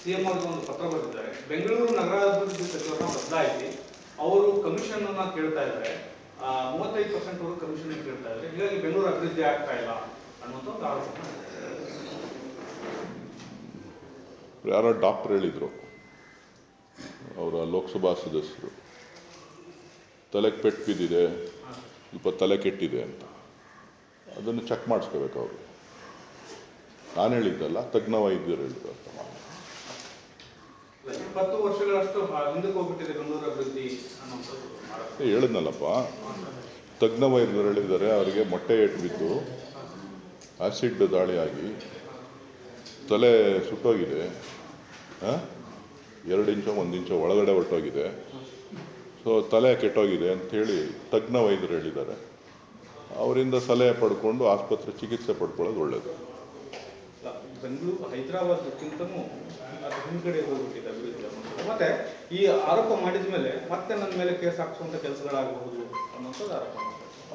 CM ಅವರಿಗೆ ಒಂದು ಪತ್ರ ಬರೆದಿದ್ದಾರೆ. ಬೆಂಗಳೂರು ನಗರಾಭಿವೃದ್ಧಿ ಸಚಿವರನ್ನ ಬದಲಾಯಿಸಿ ಅವರು ಕಮಿಷನ್ ಅನ್ನ ಕೇಳ್ತಾ ಇದ್ದಾರೆ. 35% ಅವರು ಕಮಿಷನ್ ಕೇಳ್ತಾ ಇದ್ದಾರೆ. ಹೀಗಾಗಿ ಬೆಂಗಳೂರು ಅಭಿವೃದ್ಧಿ ಆಗ್ತಾ ಇಲ್ಲ ಅನ್ನುವಂಥ ಒಂದು ಆರೋಪ. ಯಾರೋ ಡಾಕ್ಟರ್ ಹೇಳಿದ್ರು, ಅವರ ಲೋಕಸಭಾ ಸದಸ್ಯರು, ತಲೆಗೆ ಪೆಟ್ಟು ಬಿದ್ದಿದೆ, ಸ್ವಲ್ಪ ತಲೆ ಕೆಟ್ಟಿದೆ ಅಂತ. ಅದನ್ನು ಚೆಕ್ ಮಾಡಿಸ್ಕೋಬೇಕು ಅವರು. ನಾನು ಹೇಳಿದ್ದಲ್ಲ, ತಜ್ಞ ವೈದ್ಯರು ಹೇಳಿದ್ರು ಅಂತ. 20 ವರ್ಷಗಳಷ್ಟು ಹಿಂದಕ್ಕೆ ಹೋಗ್ಬಿಟ್ಟಿದೆ ಬೆಂಗಳೂರು ಅಭಿವೃದ್ಧಿ ಅನ್ನೋದು ಹೇಳಿದ್ನಲ್ಲಪ್ಪ, ತಜ್ಞ ವೈದ್ಯರು ಹೇಳಿದ್ದಾರೆ. ಅವರಿಗೆ ಮೊಟ್ಟೆ ಏಟು ಬಿದ್ದು ಆಸಿಡ್ ದಾಳಿಯಾಗಿ ತಲೆ ಸುಟ್ಟೋಗಿದೆ, 2 ಇಂಚು 1 ಇಂಚು ಒಳಗಡೆ ಹೊರಟೋಗಿದೆ, ಸೊ ತಲೆ ಕೆಟ್ಟೋಗಿದೆ ಅಂಥೇಳಿ ತಜ್ಞ ವೈದ್ಯರು ಹೇಳಿದ್ದಾರೆ. ಅವರಿಂದ ಸಲಹೆ ಪಡ್ಕೊಂಡು ಆಸ್ಪತ್ರೆ ಚಿಕಿತ್ಸೆ ಪಡ್ಕೊಳ್ಳೋದು ಒಳ್ಳೆಯದು. ಬೆಂಗಳೂರು ಹೈದರಾಬಾದ್ಗಿಂತನೂ ಹಿಂದ್ಗಡೆ ಹೋಗ್ಬಿಟ್ಟಿದೆ ಅಭಿವೃದ್ಧಿ. ಮತ್ತೆ ಈ ಆರೋಪ ಮಾಡಿದ ಮೇಲೆ ಮತ್ತೆ ನನ್ನ ಮೇಲೆ ಕೇಸ್ ಹಾಕಿಸುವಂಥ ಕೆಲಸಗಳಾಗಬಹುದು ಅನ್ನೋಂಥದ್ದು ಆರೋಪ.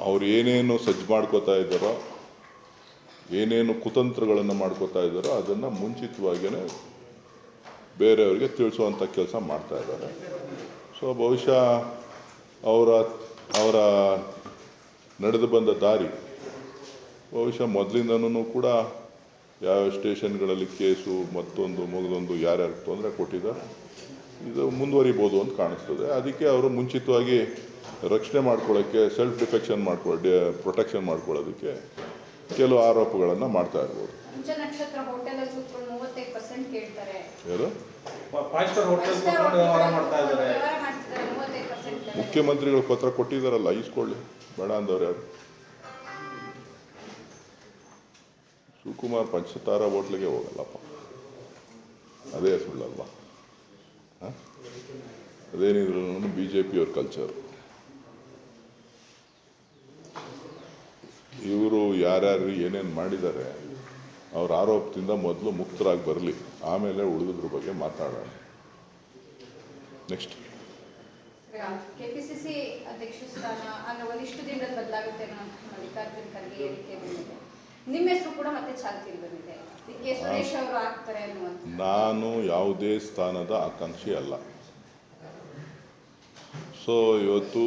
ಅವ್ರು ಏನೇನು ಸಜ್ಜು ಮಾಡ್ಕೋತಾ ಇದ್ದಾರೋ, ಏನೇನು ಕುತಂತ್ರಗಳನ್ನು ಮಾಡ್ಕೋತಾ ಇದ್ದಾರೋ ಅದನ್ನು ಮುಂಚಿತವಾಗಿಯೇ ಬೇರೆಯವರಿಗೆ ತಿಳಿಸುವಂಥ ಕೆಲಸ ಮಾಡ್ತಾ ಇದ್ದಾರೆ. ಸೊ ಬಹುಶಃ ಅವರ ನಡೆದು ಬಂದ ದಾರಿ ಬಹುಶಃ ಮೊದಲಿಂದನೂ ಕೂಡ ಯಾವ ಸ್ಟೇಷನ್ಗಳಲ್ಲಿ ಕೇಸು ಮತ್ತೊಂದು ಮಗದೊಂದು ಯಾರ್ಯಾರು ತೊಂದರೆ ಕೊಟ್ಟಿದ್ದಾರೆ, ಇದು ಮುಂದುವರಿಬೋದು ಅಂತ ಕಾಣಿಸ್ತದೆ. ಅದಕ್ಕೆ ಅವರು ಮುಂಚಿತವಾಗಿ ರಕ್ಷಣೆ ಮಾಡ್ಕೊಳ್ಳೋಕ್ಕೆ, ಸೆಲ್ಫ್ ಪ್ರೊಟೆಕ್ಷನ್ ಮಾಡ್ಕೊಳ್ಳೋದಕ್ಕೆ ಕೆಲವು ಆರೋಪಗಳನ್ನು ಮಾಡ್ತಾ ಇರ್ಬೋದು. ಮುಖ್ಯಮಂತ್ರಿಗಳು ಪತ್ರ ಕೊಟ್ಟಿದ್ದಾರಲ್ಲ, ಈಸ್ಕೊಳ್ಳಿ, ಬೇಡ ಅಂದವ್ರು ಯಾರು? ಶಿವಕುಮಾರ್ ಪಂಚತಾರ ಹೋಟ್ಲಿಗೆ ಹೋಗಲ್ಲಪ್ಪ, ಅದೇ ಸುಳ್ಳಲ್ವಾ? ಅದೇನಿದ್ರು BJP ಅವ್ರ ಕಲ್ಚರ್. ಇವರು ಯಾರ್ಯಾರು ಏನೇನು ಮಾಡಿದ್ದಾರೆ ಅವ್ರ ಆರೋಪದಿಂದ ಮೊದಲು ಮುಕ್ತರಾಗಿ ಬರಲಿ, ಆಮೇಲೆ ಉಳಿದ್ರ ಬಗ್ಗೆ ಮಾತಾಡೋಣ. ನೆಕ್ಸ್ಟ್, ಕೆಪಿಸಿಸಿ ಅಧ್ಯಕ್ಷ ಸ್ಥಾನ ಒಂದಿಷ್ಟು ದಿನದಲ್ಲಿ ಬದಲಾಗುತ್ತೆ ಮಲ್ಲಿಕಾರ್ಜುನ್ ಖರ್ಗೆ ಹೇಳಿಕೆ ಬಂದಿದೆ. ನಿಮ್ಮ ಹೆಸರು ಕೂಡ ಮತ್ತೆ ಚಾಲ್ತಿಯಲ್ಲಿ ಬಂದಿದೆ, ಕೆ ಸುರೇಶ್ ಅವರು ಆಗ್ತಾರೆ ಅನ್ನುವಂಥ. ನಾನು ಯಾವುದೇ ಸ್ಥಾನದ ಆಕಾಂಕ್ಷಿ ಅಲ್ಲ. ಸೊ ಇವತ್ತು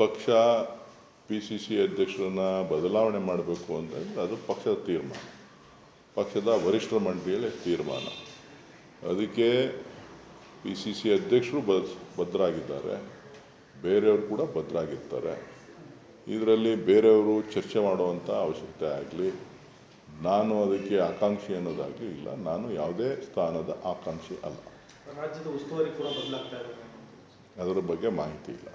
ಪಕ್ಷ PCC ಅಧ್ಯಕ್ಷರನ್ನ ಬದಲಾವಣೆ ಮಾಡಬೇಕು ಅಂತಂದರೆ ಅದು ಪಕ್ಷದ ತೀರ್ಮಾನ, ಪಕ್ಷದ ವರಿಷ್ಠ ಮಂಡಳಿಯಲ್ಲಿ ತೀರ್ಮಾನ. ಅದಕ್ಕೆ PCC ಅಧ್ಯಕ್ಷರು ಭದ್ರಾಗಿದ್ದಾರೆ, ಬೇರೆಯವರು ಕೂಡ ಭದ್ರಾಗಿರ್ತಾರೆ. ಇದರಲ್ಲಿ ಬೇರೆಯವರು ಚರ್ಚೆ ಮಾಡುವಂಥ ಅವಶ್ಯಕತೆ ಆಗಲಿ, ನಾನು ಅದಕ್ಕೆ ಆಕಾಂಕ್ಷಿ ಅನ್ನೋದಾಗಲಿ ಇಲ್ಲ. ನಾನು ಯಾವುದೇ ಸ್ಥಾನದ ಆಕಾಂಕ್ಷಿ ಅಲ್ಲ. ರಾಜ್ಯದ ಉಸ್ತುವಾರಿ ಕೂಡ ಬದಲಾಗ್ತಾ ಇದೆ, ಅದರ ಬಗ್ಗೆ ಮಾಹಿತಿ ಇಲ್ಲ.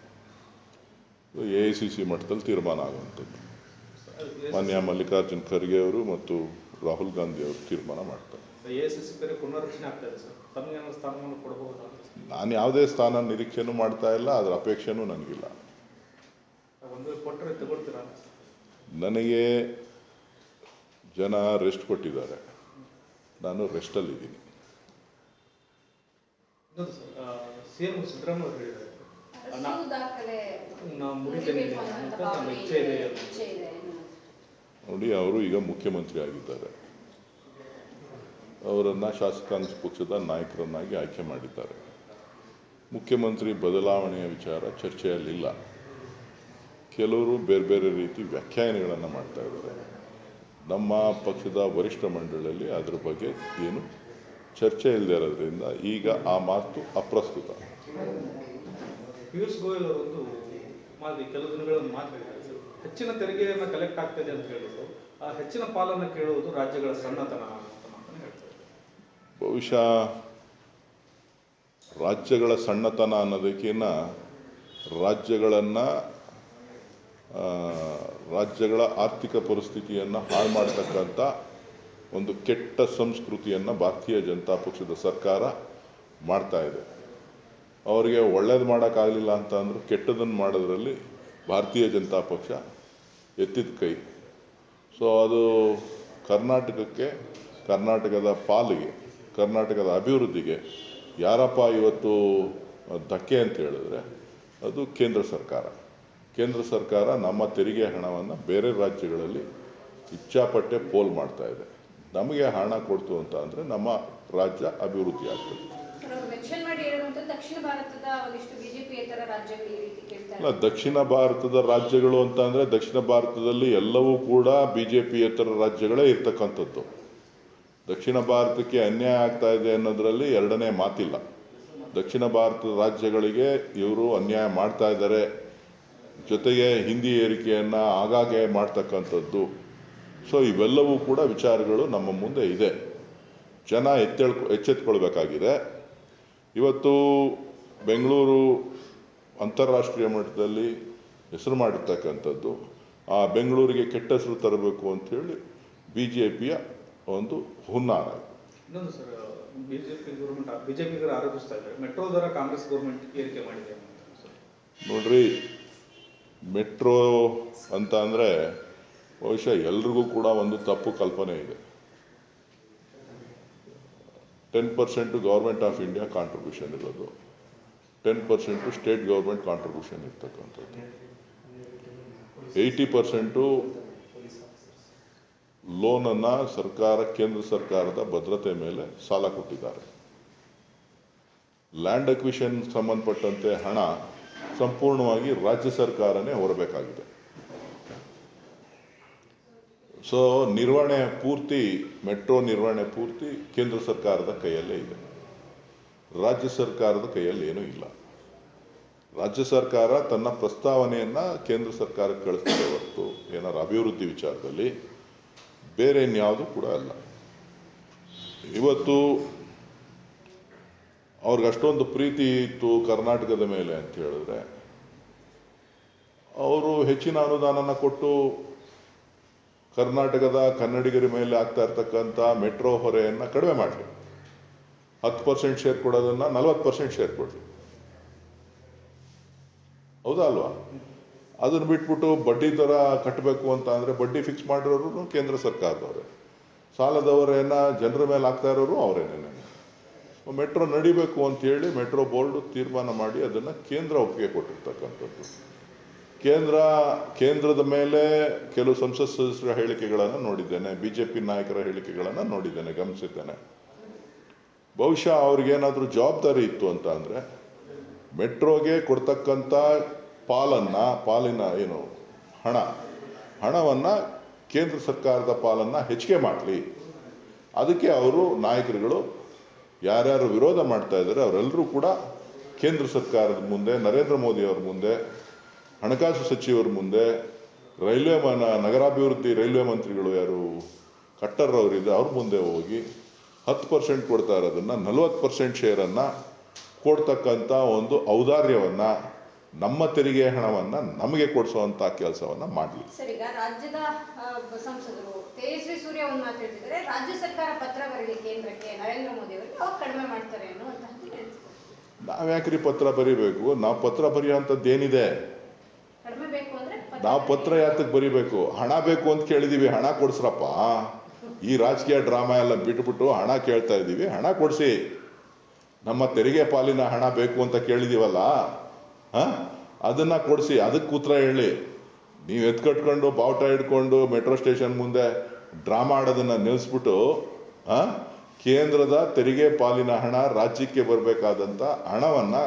AICC ಮಟ್ಟದಲ್ಲಿ ತೀರ್ಮಾನ ಆಗುವಂಥದ್ದು ಮಾನ್ಯ ಮಲ್ಲಿಕಾರ್ಜುನ್ ಖರ್ಗೆ ಅವರು ಮತ್ತು ರಾಹುಲ್ ಗಾಂಧಿ ಅವರು ತೀರ್ಮಾನ ಮಾಡ್ತಾರೆ. AICC ಬೇರೆ ಪುನರ್ರಚನೆ ಆಗ್ತಾ ಇದೆ ಸರ್, ತಮಗೆ ಸ್ಥಾನವನ್ನು ಕೊಡಬಹುದು? ನಾನು ಯಾವುದೇ ಸ್ಥಾನ ನಿರೀಕ್ಷೆನೂ ಮಾಡ್ತಾ ಇಲ್ಲ, ಅದರ ಅಪೇಕ್ಷೆನೂ ನನಗಿಲ್ಲ. ನನಗೆ ಜನ ರೆಸ್ಟ್ ಕೊಟ್ಟಿದ್ದಾರೆ, ನಾನು ರೆಸ್ಟಲ್ಲಿದ್ದೀನಿ. ಸಿಎಂ ಸಿದ್ದರಾಮಯ್ಯ ಅವರು ಹೇಳಿದ್ದಾರೆ ನೋಡಿ, ಅವರು ಈಗ ಮುಖ್ಯಮಂತ್ರಿ ಆಗಿದ್ದಾರೆ. ಅವರನ್ನು ಶಾಸಕಾಂಗ ಪಕ್ಷದ ನಾಯಕರನ್ನಾಗಿ ಆಯ್ಕೆ ಮಾಡಿದ್ದಾರೆ. ಮುಖ್ಯಮಂತ್ರಿ ಬದಲಾವಣೆಯ ವಿಚಾರ ಚರ್ಚೆಯಲ್ಲಿಲ್ಲ. ಕೆಲವರು ಬೇರೆ ಬೇರೆ ರೀತಿ ವ್ಯಾಖ್ಯಾನಗಳನ್ನು ಮಾಡ್ತಾ ಇದ್ದಾರೆ. ನಮ್ಮ ಪಕ್ಷದ ವರಿಷ್ಠ ಮಂಡಳಿಯಲ್ಲಿ ಅದರ ಬಗ್ಗೆ ಏನು ಚರ್ಚೆ ಇಲ್ಲದೆ ಇರೋದ್ರಿಂದ ಈಗ ಆ ಮಾತು ಅಪ್ರಸ್ತುತ. ಪಿಯೂಷ್ ಗೋಯಲ್ ಅವರೊಂದು ಕೆಲವು ದಿನಗಳನ್ನು ಮಾತಾಡಿದ್ದಾರೆ ಸರ್, ಹೆಚ್ಚಿನ ತೆರಿಗೆಯನ್ನು ಕಲೆಕ್ಟ್ ಆಗ್ತದೆ ಅಂತ ಹೇಳಿದ್ರು. ಆ ಹೆಚ್ಚಿನ ಪಾಲನ್ನು ಕೇಳುವುದು ರಾಜ್ಯಗಳ ಸಣ್ಣತನ ಅಂತ ಹೇಳ್ತಾರೆ. ಬಹುಶಃ ರಾಜ್ಯಗಳ ಸಣ್ಣತನ ಅನ್ನೋದಕ್ಕಿಂತ ರಾಜ್ಯಗಳ ಆರ್ಥಿಕ ಪರಿಸ್ಥಿತಿಯನ್ನು ಹಾಳು ಮಾಡತಕ್ಕಂಥ ಒಂದು ಕೆಟ್ಟ ಸಂಸ್ಕೃತಿಯನ್ನು ಭಾರತೀಯ ಜನತಾ ಪಕ್ಷದ ಸರ್ಕಾರ ಮಾಡ್ತಾ ಇದೆ. ಅವರಿಗೆ ಒಳ್ಳೇದು ಮಾಡೋಕ್ಕಾಗಲಿಲ್ಲ ಅಂತ ಅಂದರೂ ಕೆಟ್ಟದನ್ನು ಮಾಡೋದ್ರಲ್ಲಿ ಭಾರತೀಯ ಜನತಾ ಪಕ್ಷ ಎತ್ತಿದ ಕೈ. ಸೊ ಅದು ಕರ್ನಾಟಕಕ್ಕೆ, ಕರ್ನಾಟಕದ ಪಾಲಿಗೆ, ಕರ್ನಾಟಕದ ಅಭಿವೃದ್ಧಿಗೆ ಯಾರಪ್ಪ ಇವತ್ತು ಧಕ್ಕೆ ಅಂತ ಹೇಳಿದ್ರೆ ಅದು ಕೇಂದ್ರ ಸರ್ಕಾರ. ಕೇಂದ್ರ ಸರ್ಕಾರ ನಮ್ಮ ತೆರಿಗೆ ಹಣವನ್ನು ಬೇರೆ ರಾಜ್ಯಗಳಲ್ಲಿ ಇಚ್ಛಾಪಟ್ಟೆ ಪೋಲ್ ಮಾಡ್ತಾ ಇದೆ. ನಮಗೆ ಹಣ ಕೊಡ್ತು ಅಂತ ಅಂದರೆ ನಮ್ಮ ರಾಜ್ಯ ಅಭಿವೃದ್ಧಿ ಆಗ್ತದೆ. ಸರ್ ಅವರು ಮೆನ್ಷನ್ ಮಾಡಿ ಹೇಳುವಂಥದ್ದು ದಕ್ಷಿಣ ಭಾರತದ ಒಂದಿಷ್ಟು ಬಿಜೆಪಿಯೇತರ ರಾಜ್ಯಗಳು ಈ ರೀತಿ ಕೇಳ್ತಾ ಅಲ್ಲ, ದಕ್ಷಿಣ ಭಾರತದ ರಾಜ್ಯಗಳು ಅಂತ ಅಂದರೆ ದಕ್ಷಿಣ ಭಾರತದಲ್ಲಿ ಎಲ್ಲವೂ ಕೂಡ BJP-ಯೇತರ ರಾಜ್ಯಗಳೇ ಇರ್ತಕ್ಕಂಥದ್ದು. ದಕ್ಷಿಣ ಭಾರತಕ್ಕೆ ಅನ್ಯಾಯ ಆಗ್ತಾ ಇದೆ ಅನ್ನೋದರಲ್ಲಿ ಎರಡನೇ ಮಾತಿಲ್ಲ. ದಕ್ಷಿಣ ಭಾರತದ ರಾಜ್ಯಗಳಿಗೆ ಇವರು ಅನ್ಯಾಯ ಮಾಡ್ತಾ ಇದ್ದಾರೆ, ಜೊತೆಗೆ ಹಿಂದಿ ಏರಿಕೆಯನ್ನು ಆಗಾಗ್ಗೆ ಮಾಡ್ತಕ್ಕಂಥದ್ದು. ಸೊ ಇವೆಲ್ಲವೂ ಕೂಡ ವಿಚಾರಗಳು ನಮ್ಮ ಮುಂದೆ ಇದೆ. ಜನ ಎಚ್ಚೆತ್ಕೊಳ್ಬೇಕಾಗಿದೆ. ಇವತ್ತು ಬೆಂಗಳೂರು ಅಂತಾರಾಷ್ಟ್ರೀಯ ಮಟ್ಟದಲ್ಲಿ ಹೆಸರು ಮಾಡಿರ್ತಕ್ಕಂಥದ್ದು, ಆ ಬೆಂಗಳೂರಿಗೆ ಕೆಟ್ಟ ಹೆಸರು ತರಬೇಕು ಅಂಥೇಳಿ BJP-ಯ ಒಂದು ಹುನ್ನಾರ. ಇನ್ನೊಂದು ಸರ್, ಬಿಜೆಪಿಗರು ಆರೋಪಿಸ್ತಾ ಇದ್ದಾರೆ ಮೆಟ್ರೋ ದರ ಕಾಂಗ್ರೆಸ್ ಗೌರ್ಮೆಂಟ್ ಏರಿಕೆ ಮಾಡಿದೆ ಸರ್. ನೋಡ್ರಿ, ಮೆಟ್ರೋ ಅಂತ ಅಂದರೆ ಬಹುಶಃ ಎಲ್ರಿಗೂ ಕೂಡ ಒಂದು ತಪ್ಪು ಕಲ್ಪನೆ ಇದೆ. 10% ಗೌರ್ಮೆಂಟ್ ಆಫ್ ಇಂಡಿಯಾ ಕಾಂಟ್ರಿಬ್ಯೂಷನ್ ಇರೋದು, 10% ಸ್ಟೇಟ್ ಗೌರ್ಮೆಂಟ್ ಕಾಂಟ್ರಿಬ್ಯೂಷನ್ ಇರ್ತಕ್ಕಂಥದ್ದು, 80% ಲೋನನ್ನು ಕೇಂದ್ರ ಸರ್ಕಾರದ ಭದ್ರತೆ ಮೇಲೆ ಸಾಲ ಕೊಟ್ಟಿದ್ದಾರೆ. ಲ್ಯಾಂಡ್ ಅಕ್ವಿಷನ್ ಸಂಬಂಧಪಟ್ಟಂತೆ ಹಣ ಸಂಪೂರ್ಣವಾಗಿ ರಾಜ್ಯ ಸರ್ಕಾರನೇ ಹೊರಬೇಕಾಗಿದೆ. ಸೊ ನಿರ್ವಹಣೆ ಪೂರ್ತಿ, ಮೆಟ್ರೋ ನಿರ್ವಹಣೆ ಪೂರ್ತಿ ಕೇಂದ್ರ ಸರ್ಕಾರದ ಕೈಯಲ್ಲೇ ಇದೆ, ರಾಜ್ಯ ಸರ್ಕಾರದ ಕೈಯಲ್ಲಿ ಏನೂ ಇಲ್ಲ. ರಾಜ್ಯ ಸರ್ಕಾರ ತನ್ನ ಪ್ರಸ್ತಾವನೆಯನ್ನು ಕೇಂದ್ರ ಸರ್ಕಾರಕ್ಕೆ ಕಳಿಸ್ತಿದೆ ಹೊರತು ಏನಾರು ಅಭಿವೃದ್ಧಿ ವಿಚಾರದಲ್ಲಿ ಬೇರೆ ಇನ್ಯಾವುದು ಕೂಡ ಅಲ್ಲ. ಇವತ್ತು ಅವ್ರಿಗೆ ಅಷ್ಟೊಂದು ಪ್ರೀತಿ ಇತ್ತು ಕರ್ನಾಟಕದ ಮೇಲೆ ಅಂತ ಹೇಳಿದ್ರೆ ಅವರು ಹೆಚ್ಚಿನ ಅನುದಾನನ ಕೊಟ್ಟು ಕರ್ನಾಟಕದ ಕನ್ನಡಿಗರ ಮೇಲೆ ಆಗ್ತಾ ಇರ್ತಕ್ಕಂಥ ಮೆಟ್ರೋ ಹೊರೆಯನ್ನು ಕಡಿಮೆ ಮಾಡಲಿ. 10% ಶೇರ್ ಕೊಡೋದನ್ನು 40% ಶೇರ್ ಕೊಡಲಿ. ಹೌದಾ ಅಲ್ವಾ? ಅದನ್ನು ಬಿಟ್ಬಿಟ್ಟು ಬಡ್ಡಿ ದರ ಕಟ್ಟಬೇಕು ಅಂತ ಅಂದರೆ ಬಡ್ಡಿ ಫಿಕ್ಸ್ ಮಾಡಿರೋರು ಕೇಂದ್ರ ಸರ್ಕಾರದವರೇ, ಸಾಲದವರೇನ ಜನರ ಮೇಲೆ ಆಗ್ತಾ ಇರೋರು ಅವರೇನೇನೆ. ಮೆಟ್ರೋ ನಡಿಬೇಕು ಅಂತೇಳಿ ಮೆಟ್ರೋ ಬೋರ್ಡು ತೀರ್ಮಾನ ಮಾಡಿ ಅದನ್ನು ಕೇಂದ್ರ ಒಪ್ಪಿಗೆ ಕೊಟ್ಟಿರ್ತಕ್ಕಂಥದ್ದು. ಕೇಂದ್ರದ ಮೇಲೆ ಕೆಲವು ಸಂಸತ್ ಸದಸ್ಯರ ಹೇಳಿಕೆಗಳನ್ನು ನೋಡಿದ್ದೇನೆ, BJP ನಾಯಕರ ಹೇಳಿಕೆಗಳನ್ನು ನೋಡಿದ್ದೇನೆ, ಗಮನಿಸಿದ್ದೇನೆ. ಬಹುಶಃ ಅವ್ರಿಗೇನಾದರೂ ಜವಾಬ್ದಾರಿ ಇತ್ತು ಅಂತ ಅಂದರೆ ಮೆಟ್ರೋಗೆ ಕೊಡ್ತಕ್ಕಂಥ ಪಾಲಿನ ಏನು ಹಣವನ್ನು ಕೇಂದ್ರ ಸರ್ಕಾರದ ಪಾಲನ್ನು ಹೆಚ್ಚಿಗೆ ಮಾಡಲಿ. ಅದಕ್ಕೆ ಅವರು ನಾಯಕರುಗಳು ಯಾರ್ಯಾರು ವಿರೋಧ ಮಾಡ್ತಾ ಇದ್ದಾರೆ ಅವರೆಲ್ಲರೂ ಕೂಡ ಕೇಂದ್ರ ಸರ್ಕಾರದ ಮುಂದೆ, ನರೇಂದ್ರ ಮೋದಿ ಅವ್ರ ಮುಂದೆ, ಹಣಕಾಸು ಸಚಿವರ ಮುಂದೆ, ನಗರಾಭಿವೃದ್ಧಿ ರೈಲ್ವೆ ಮಂತ್ರಿಗಳು ಯಾರು ಖಟ್ಟರ್ ಅವರಿದೆ ಅವ್ರ ಮುಂದೆ ಹೋಗಿ 10% ಕೊಡ್ತಾ ಇರೋದನ್ನು 40% ಶೇರನ್ನು ಕೊಡ್ತಕ್ಕಂಥ ಒಂದು ಔದಾರ್ಯವನ್ನು, ನಮ್ಮ ತೆರಿಗೆ ಹಣವನ್ನು ನಮಗೆ ಕೊಡಿಸುವಂಥ ಕೆಲಸವನ್ನು ಮಾಡಲಿ. ಸರ್, ಈಗ ರಾಜ್ಯದ ಸಂಸದರು ತೇಜಸ್ವಿ ಸೂರ್ಯ ಒಂದು ಮಾತಾಡ್ತಿದ್ದಾರೆ, ರಾಜ್ಯ ಸರ್ಕಾರ ಪತ್ರ ಬರಲಿ ಕೇಂದ್ರಕ್ಕೆ ನರೇಂದ್ರ ಮೋದಿ ಅವರಿಗೆ, ಅವಾಗ ಕಡಿಮೆ ಮಾಡ್ತಾರೆ ಅನ್ನುವಂತಹದ್ದು ಹೇಳ್ತಿದ್ದಾರೆ. ನಾವ್ಯಾಕ್ರಿ ಪತ್ರ ಬರೀಬೇಕು? ನಾವು ಪತ್ರ ಬರೆಯುವಂಥದ್ದು ಏನಿದೆ? ಕಡಿಮೆ ಬೇಕು ಅಂದ್ರೆ ನಾವು ಪತ್ರ ಯಾತಕ್ಕೆ ಬರೀಬೇಕು? ಹಣ ಬೇಕು ಅಂತ ಕೇಳಿದೀವಿ, ಹಣ ಕೊಡ್ಸ್ರಪ್ಪ. ಈ ರಾಜಕೀಯ ಡ್ರಾಮಾ ಎಲ್ಲ ಬಿಟ್ಬಿಟ್ಟು ಹಣ ಕೇಳ್ತಾ ಇದ್ದೀವಿ, ಹಣ ಕೊಡಿಸಿ. ನಮ್ಮ ತೆರಿಗೆ ಪಾಲಿನ ಹಣ ಬೇಕು ಅಂತ ಕೇಳಿದೀವಲ್ಲ, ಅದನ್ನು ಕೊಡಿಸಿ. ಅದಕ್ಕೆ ಉತ್ತರ ಹೇಳಿ. ನೀವು ಎತ್ಕಟ್ಕೊಂಡು ಬಾವುಟ ಹಿಡ್ಕೊಂಡು ಮೆಟ್ರೋ ಸ್ಟೇಷನ್ ಮುಂದೆ ಡ್ರಾಮಾ ಆಡೋದನ್ನು ನಿಲ್ಲಿಸ್ಬಿಟ್ಟು ಕೇಂದ್ರದ ತೆರಿಗೆ ಪಾಲಿನ ಹಣ ರಾಜ್ಯಕ್ಕೆ ಬರಬೇಕಾದಂಥ ಹಣವನ್ನು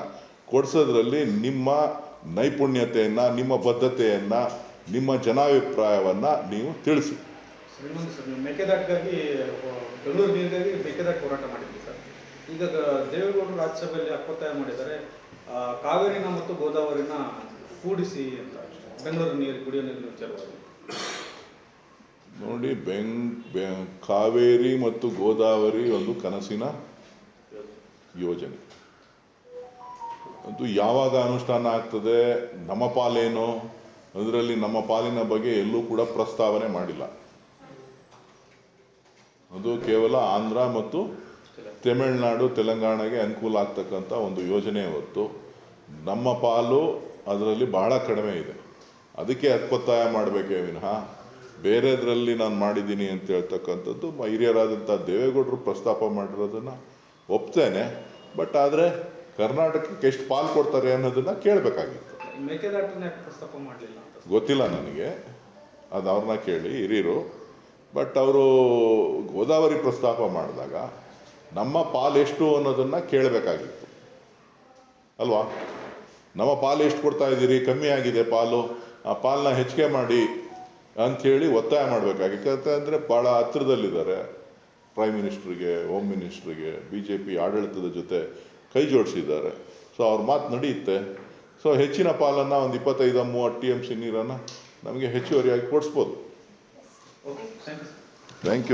ಕೊಡಿಸೋದ್ರಲ್ಲಿ ನಿಮ್ಮ ನೈಪುಣ್ಯತೆಯನ್ನು, ನಿಮ್ಮ ಬದ್ಧತೆಯನ್ನು, ನಿಮ್ಮ ಜನಾಭಿಪ್ರಾಯವನ್ನು ನೀವು ತಿಳಿಸಿ. ಇನ್ನೊಂದು ಸರ್, ನೀವು ಮೇಕೆದಾಟಿಗಾಗಿ ಬೆಂಗಳೂರು ನೀರಿಗಾಗಿ ಮೇಕೆದಾಟು ಹೋರಾಟ ಮಾಡಿದ್ವಿ ಸರ್. ಈಗ ದೇವೇಗೌಡರು ರಾಜ್ಯಸಭೆಯಲ್ಲಿ ಅಪ್ಪತ್ತಾಯ ಮಾಡಿದ್ದಾರೆ, ಕಾವೇರಿನ ಮತ್ತು ಗೋದಾವರಿನ ಕೂಡಿಸಿ ಅಂತ ಬೆಂಗಳೂರು ನೀರು ಕುಡಿಯೋ ನೀರಿನ ವಿಚಾರವಾಗಿ. ನೋಡಿ, ಕಾವೇರಿ ಮತ್ತು ಗೋದಾವರಿ ಒಂದು ಕನಸಿನ ಯೋಜನೆ. ಅದು ಯಾವಾಗ ಅನುಷ್ಠಾನ ಆಗ್ತದೆ, ನಮ್ಮ ಪಾಲೇನು, ಅದರಲ್ಲಿ ನಮ್ಮ ಪಾಲಿನ ಬಗ್ಗೆ ಎಲ್ಲೂ ಕೂಡ ಪ್ರಸ್ತಾವನೆ ಮಾಡಿಲ್ಲ. ಅದು ಕೇವಲ ಆಂಧ್ರ ಮತ್ತು ತಮಿಳುನಾಡು, ತೆಲಂಗಾಣಗೆ ಅನುಕೂಲ ಆಗ್ತಕ್ಕಂಥ ಒಂದು ಯೋಜನೆ ಹೊರತು ನಮ್ಮ ಪಾಲು ಅದರಲ್ಲಿ ಬಹಳ ಕಡಿಮೆ ಇದೆ. ಅದಕ್ಕೆ ಒತ್ತಾಯ ಮಾಡಬೇಕೇ ವಿನಃ ಬೇರೆದ್ರಲ್ಲಿ ನಾನು ಮಾಡಿದ್ದೀನಿ ಅಂತ ಹೇಳ್ತಕ್ಕಂಥದ್ದು ಹಿರಿಯರಾದಂಥ ದೇವೇಗೌಡರು ಪ್ರಸ್ತಾಪ ಮಾಡಿರೋದನ್ನು ಒಪ್ತೇನೆ. ಬಟ್ ಆದರೆ ಕರ್ನಾಟಕಕ್ಕೆ ಎಷ್ಟು ಪಾಲು ಕೊಡ್ತಾರೆ ಅನ್ನೋದನ್ನು ಕೇಳಬೇಕಾಗಿತ್ತು. ಮೇಕೆದಾಟನ್ನ ಪ್ರಸ್ತಾಪ ಮಾಡಲಿಲ್ಲ ಅಂತ ಗೊತ್ತಿಲ್ಲ ನನಗೆ, ಅದು ಅವ್ರನ್ನ ಕೇಳಿ ಹಿರಿಯರು. ಬಟ್ ಅವರು ಗೋದಾವರಿ ಪ್ರಸ್ತಾಪ ಮಾಡಿದಾಗ ನಮ್ಮ ಪಾಲು ಎಷ್ಟು ಅನ್ನೋದನ್ನು ಕೇಳಬೇಕಾಗಿತ್ತು ಅಲ್ವಾ. ನಮ್ಮ ಪಾಲು ಎಷ್ಟು ಕೊಡ್ತಾ ಇದ್ದೀರಿ, ಕಮ್ಮಿ ಆಗಿದೆ ಪಾಲು, ಆ ಪಾಲನ್ನ ಹೆಚ್ಚಿಗೆ ಮಾಡಿ ಅಂಥೇಳಿ ಒತ್ತಾಯ ಮಾಡಬೇಕಾಗಿತ್ತು. ಯಾಕಂದರೆ ಭಾಳ ಹತ್ತಿರದಲ್ಲಿದ್ದಾರೆ ಪ್ರೈಮ್ ಮಿನಿಸ್ಟ್ರಿಗೆ, ಹೋಮ್ ಮಿನಿಸ್ಟ್ರಿಗೆ, BJP ಆಡಳಿತದ ಜೊತೆ ಕೈ ಜೋಡಿಸಿದ್ದಾರೆ. ಸೊ ಅವ್ರ ಮಾತು ನಡೆಯುತ್ತೆ. ಸೊ ಹೆಚ್ಚಿನ ಪಾಲನ್ನು ಒಂದು 25-30 TMC ನೀರನ್ನು ನಮಗೆ ಹೆಚ್ಚುವರಿಯಾಗಿ ಕೊಡಿಸ್ಬೋದು. Okay, thank you. Thank you.